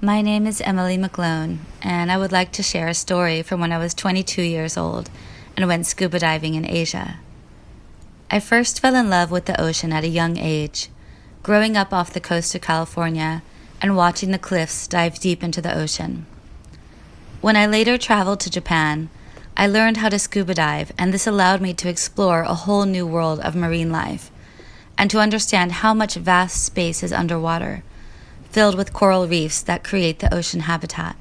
My name is Emily McGlone, and I would like to share a story from when I was 22 years old and went scuba diving in Asia. I first fell in love with the ocean at a young age, growing up off the coast of California and watching the cliffs dive deep into the ocean. When I later traveled to Japan, I learned how to scuba dive, and this allowed me to explore a whole new world of marine life and to understand how much vast space is underwater, filled with coral reefs that create the ocean habitat.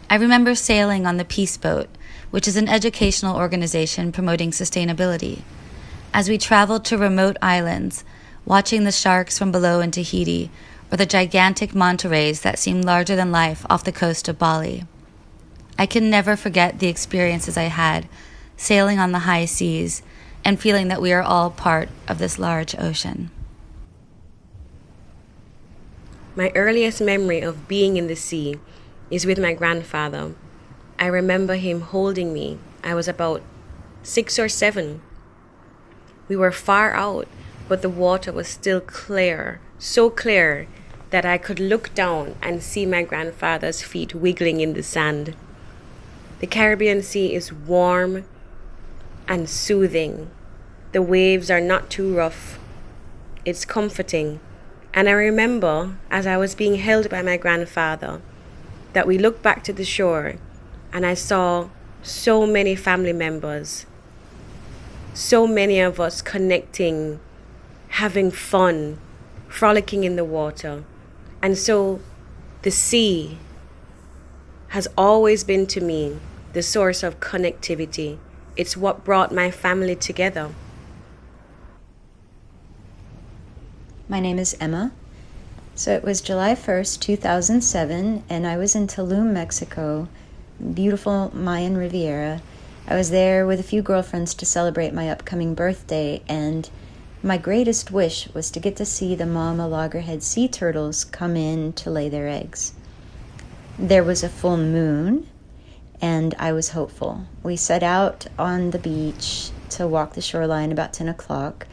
I remember sailing on the Peace Boat, which is an educational organization promoting sustainability, as we traveled to remote islands, watching the sharks from below in Tahiti or the gigantic manta rays that seemed larger than life off the coast of Bali. I can never forget the experiences I had sailing on the high seas and feeling that we are all part of this large ocean. My earliest memory of being in the sea is with my grandfather. I remember him holding me. I was about 6 or 7. We were far out, but the water was still clear, so clear that I could look down and see my grandfather's feet wiggling in the sand. The Caribbean Sea is warm and soothing. The waves are not too rough. It's comforting. And I remember, as I was being held by my grandfather, that we looked back to the shore and I saw so many family members, so many of us connecting, having fun, frolicking in the water. And so the sea has always been to me the source of connectivity. It's what brought my family together. My name is Emma. So it was July 1st, 2007, and I was in Tulum, Mexico, beautiful Mayan Riviera. I was there with a few girlfriends to celebrate my upcoming birthday, and my greatest wish was to get to see the mama loggerhead sea turtles come in to lay their eggs. There was a full moon, and I was hopeful. We set out on the beach to walk the shoreline about 10 o'clock,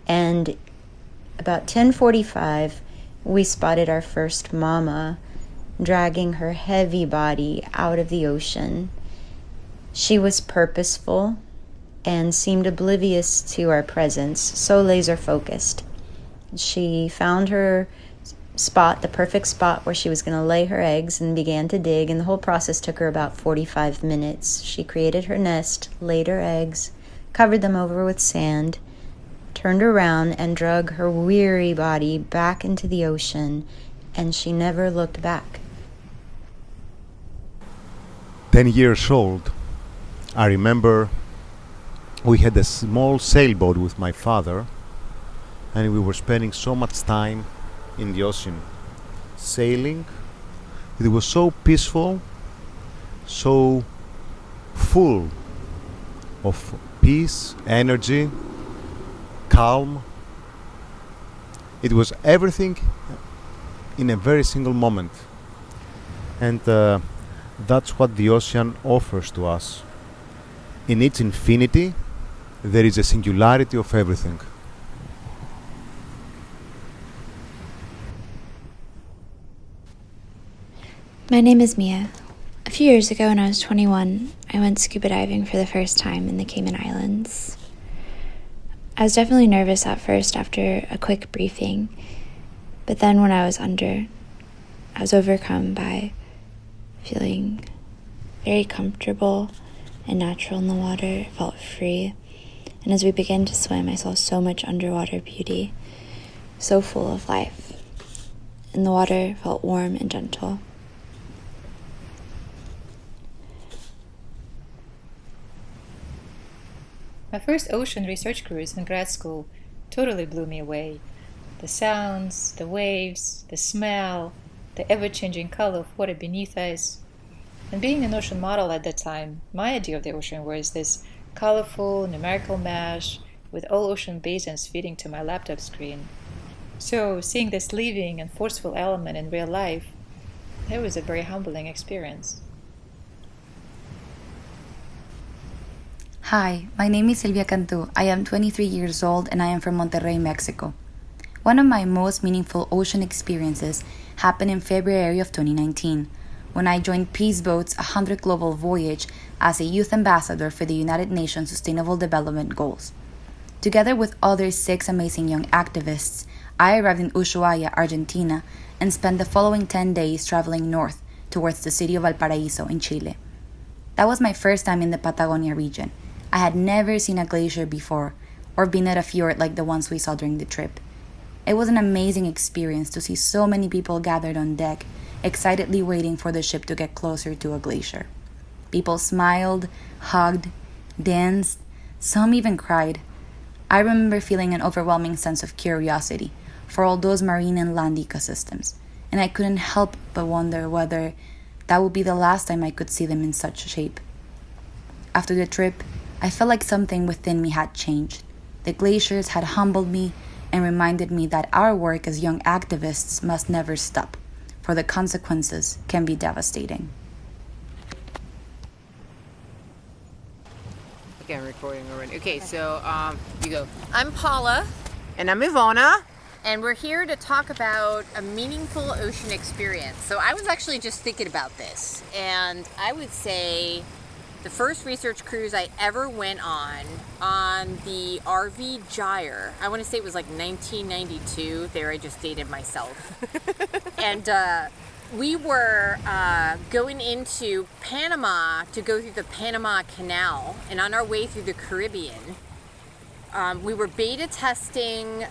and about 10:45, we spotted our first mama dragging her heavy body out of the ocean. She was purposeful and seemed oblivious to our presence, so laser focused. She found her spot, the perfect spot where she was going to lay her eggs, and began to dig, and the whole process took her about 45 minutes. She created her nest, laid her eggs, covered them over with sand, turned around and drug her weary body back into the ocean, and she never looked back. 10 years old, I remember we had a small sailboat with my father, and we were spending so much time in the ocean, sailing. It was so peaceful, so full of peace, energy, calm. It was everything in a very single moment. And that's what the ocean offers to us. In its infinity, there is a singularity of everything. My name is Mia. A few years ago when I was 21, I went scuba diving for the first time in the Cayman Islands. I was definitely nervous at first after a quick briefing, but then when I was under, I was overcome by feeling very comfortable and natural in the water. It felt free, and as we began to swim, I saw so much underwater beauty, so full of life, and the water felt warm and gentle. My first ocean research cruise in grad school totally blew me away. The sounds, the waves, the smell, the ever-changing color of water beneath us. And being an ocean model at that time, my idea of the ocean was this colorful numerical mesh with all ocean basins feeding to my laptop screen. So seeing this living and forceful element in real life, it was a very humbling experience. Hi, my name is Silvia Cantu. I am 23 years old and I am from Monterrey, Mexico. One of my most meaningful ocean experiences happened in February of 2019, when I joined Peace Boat's 100 Global Voyage as a youth ambassador for the United Nations Sustainable Development Goals. Together with other 6 amazing young activists, I arrived in Ushuaia, Argentina, and spent the following 10 days traveling north towards the city of Valparaiso in Chile. That was my first time in the Patagonia region. I had never seen a glacier before, or been at a fjord like the ones we saw during the trip. It was an amazing experience to see so many people gathered on deck, excitedly waiting for the ship to get closer to a glacier. People smiled, hugged, danced, some even cried. I remember feeling an overwhelming sense of curiosity for all those marine and land ecosystems, and I couldn't help but wonder whether that would be the last time I could see them in such shape. After the trip, I felt like something within me had changed. The glaciers had humbled me and reminded me that our work as young activists must never stop, for the consequences can be devastating. Okay, I'm recording already. Okay, so you go. I'm Paula. And I'm Ivona. And we're here to talk about a meaningful ocean experience. So I was actually just thinking about this, and I would say the first research cruise I ever went on the RV Gyre. I want to say it was like 1992. There, I just dated myself. And we were going into Panama to go through the Panama Canal. And on our way through the Caribbean, we were beta testing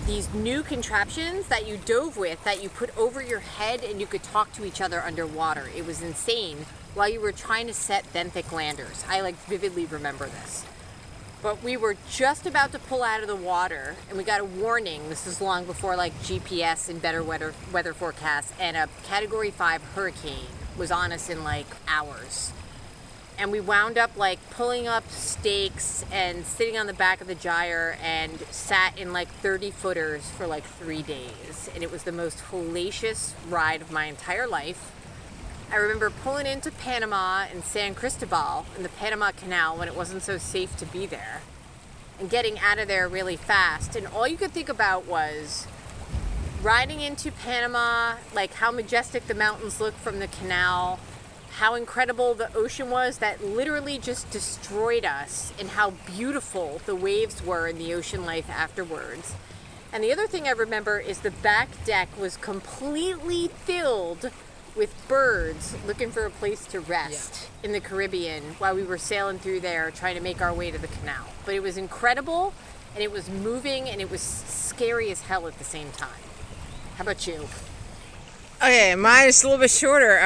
these new contraptions that you dove with, that you put over your head and you could talk to each other underwater. It was insane. While you were trying to set benthic landers. I vividly remember this. But we were just about to pull out of the water, and we got a warning. This is long before GPS and better weather forecasts, and a Category 5 hurricane was on us in hours. And we wound up pulling up stakes and sitting on the back of the gyre and sat in 30 footers for 3 days. And it was the most hellacious ride of my entire life. I remember pulling into Panama and San Cristobal in the Panama Canal when it wasn't so safe to be there, and getting out of there really fast. And all you could think about was riding into Panama, how majestic the mountains looked from the canal, how incredible the ocean was that literally just destroyed us, and how beautiful the waves were in the ocean life afterwards. And the other thing I remember is the back deck was completely filled with birds looking for a place to rest in the Caribbean while we were sailing through there trying to make our way to the canal. But it was incredible, and it was moving, and it was scary as hell at the same time. How about you? Okay, mine is a little bit shorter.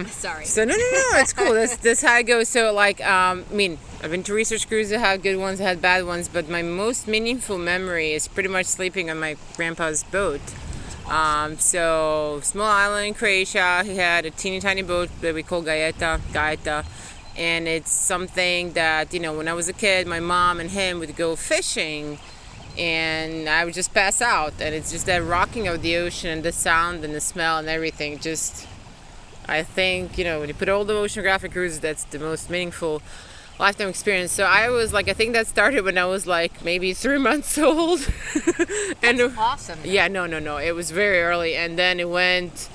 Sorry. So no, it's cool. That's how it goes. So I've been to research cruises that had good ones, that had bad ones, but my most meaningful memory is pretty much sleeping on my grandpa's boat. So small island in Croatia. He had a teeny tiny boat that we call Gaeta, and it's something that, when I was a kid, my mom and him would go fishing, and I would just pass out, and it's just that rocking of the ocean and the sound and the smell and everything. Just, I think, when you put all the oceanographic cruises, that's the most meaningful lifetime experience. So I was I think that started when I was maybe 3 months old. And That's awesome. Yeah, no. It was very early, and then it went,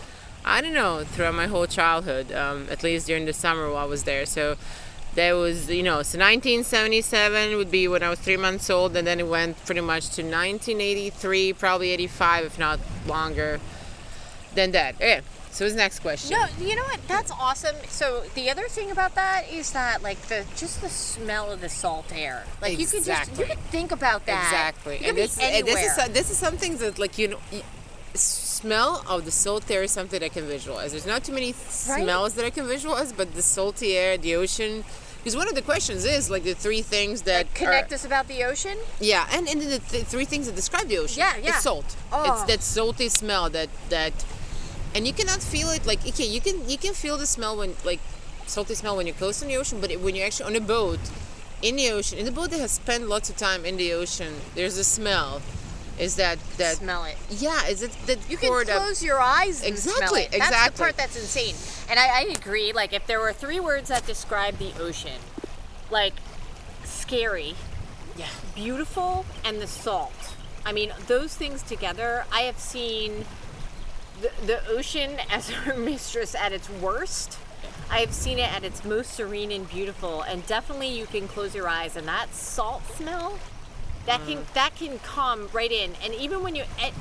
I don't know, throughout my whole childhood, at least during the summer while I was there. So there was, so 1977 would be when I was 3 months old, and then it went pretty much to 1983, probably 85, if not longer than that. Yeah. So what's the next question? No, you know what? That's awesome. So the other thing about that is that just the smell of the salt air. You could think about that. Exactly. You could be anywhere. This is something that smell of the salt air is something I can visualize. There's not too many smells that I can visualize, but the salty air, the ocean. Because one of the questions is the 3 things that connect us about the ocean. Yeah, and the 3 things that describe the ocean. Yeah. It's salt. Oh. It's that salty smell that. And you cannot feel it you can feel the smell when salty smell when you're close to the ocean, but when you're actually on a boat in the ocean, in the boat that has spent lots of time in the ocean, there's a smell. Is that smell it? Yeah, is it that you can close your eyes and smell it? Exactly. That's the part that's insane. And I agree. If there were 3 words that describe the ocean, scary, beautiful, and the salt. I mean, those things together, I have seen the ocean as our mistress at its worst. I have seen it at its most serene and beautiful, and definitely you can close your eyes and that salt smell, that can come right in. And even when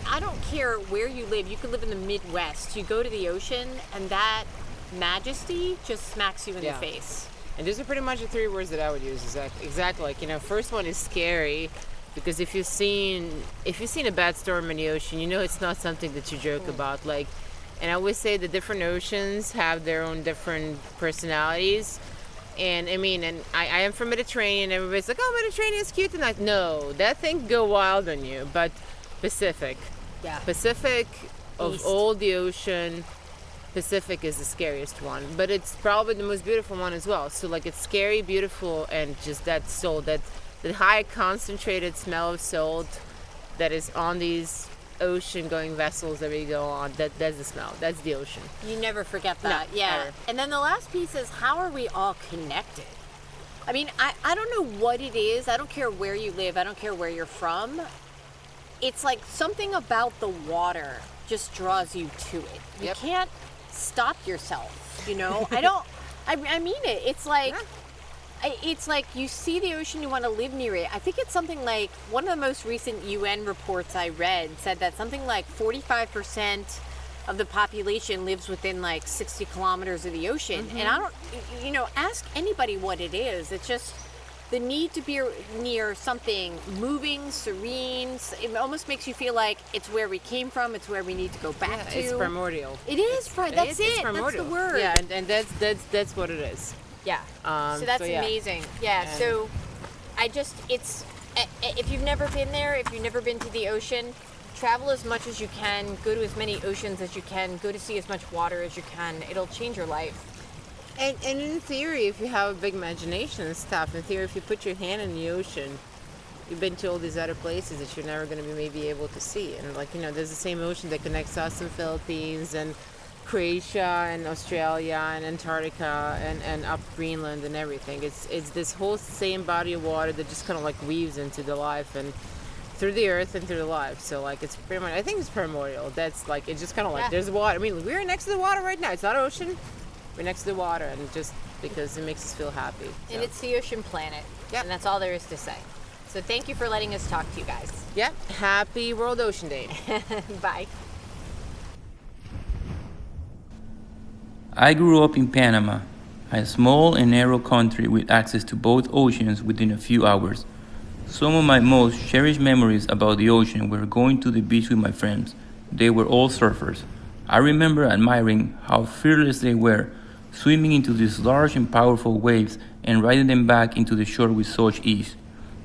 I don't care where you live, you could live in the Midwest, you go to the ocean and that majesty just smacks you in the face. And those are pretty much the 3 words that I would use. Exactly. Like, first one is scary, because if you've seen a bad storm in the ocean, it's not something that you joke about. Like, and I always say the different oceans have their own different personalities. And I am from Mediterranean. Everybody's like, oh, Mediterranean is cute tonight. No, that thing go wild on you. But Pacific, of East. all the ocean, Pacific is the scariest one, but it's probably the most beautiful one as well. So like, it's scary, beautiful, and just that salt, that high concentrated smell of salt that is on these ocean going vessels that we go on, that's the smell. That's the ocean. You never forget that. No, yeah. ever. And then the last piece is, how are we all connected? I mean, I don't know what it is. I don't care where you live. I don't care where you're from. It's like something about the water just draws you to it. You can't stop yourself, I mean it. It's like, it's like you see the ocean, you want to live near it. I think it's something like, one of the most recent UN reports I read said that something like 45% of the population lives within like 60 kilometers of the ocean. And I don't, ask anybody what it is. It's just the need to be near something moving, serene. It almost makes you feel like it's where we came from. It's where we need to go back to. It's primordial. It is. That's it. It's primordial. That's the word. Yeah, and that's what it is. Yeah. So that's amazing. Yeah. And so if you've never been there, if you've never been to the ocean, travel as much as you can, go to as many oceans as you can, go to see as much water as you can. It'll change your life. And in theory, if you have a big imagination and stuff, in theory, if you put your hand in the ocean, you've been to all these other places that you're never going to be maybe able to see. And like, there's the same ocean that connects us and Philippines and Croatia and Australia and Antarctica and up Greenland and everything. It's this whole same body of water that just kind of like weaves into the life and through the earth and through the life. So like, it's pretty much, I think it's primordial. That's like, it's just kind of like, there's water. I mean, we're next to the water right now. It's not ocean. We're next to the water, and just because it makes us feel happy. So. And it's the ocean planet. Yep. And that's all there is to say. So thank you for letting us talk to you guys. Yep. Happy World Ocean Day. Bye. I grew up in Panama, a small and narrow country with access to both oceans within a few hours. Some of my most cherished memories about the ocean were going to the beach with my friends. They were all surfers. I remember admiring how fearless they were, swimming into these large and powerful waves and riding them back into the shore with such ease.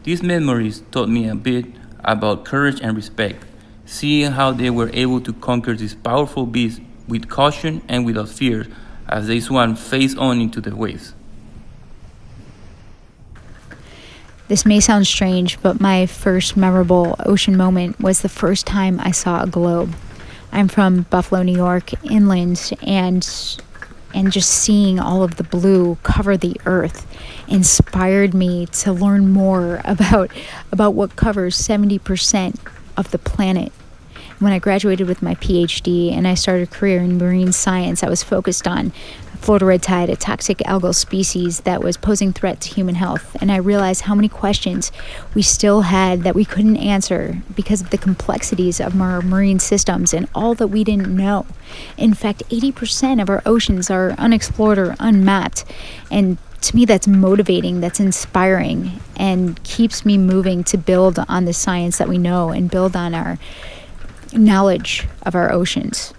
These memories taught me a bit about courage and respect, seeing how they were able to conquer these powerful beasts with caution and without fear as they swam face on into the waves. This may sound strange, but my first memorable ocean moment was the first time I saw a globe. I'm from Buffalo, New York, inland, and just seeing all of the blue cover the earth inspired me to learn more about what covers 70% of the planet. When I graduated with my PhD and I started a career in marine science, I was focused on Florida red tide, a toxic algal species that was posing threat to human health. And I realized how many questions we still had that we couldn't answer because of the complexities of our marine systems and all that we didn't know. In fact, 80% of our oceans are unexplored or unmapped. And to me, that's motivating, that's inspiring, and keeps me moving to build on the science that we know and build on our knowledge of our oceans.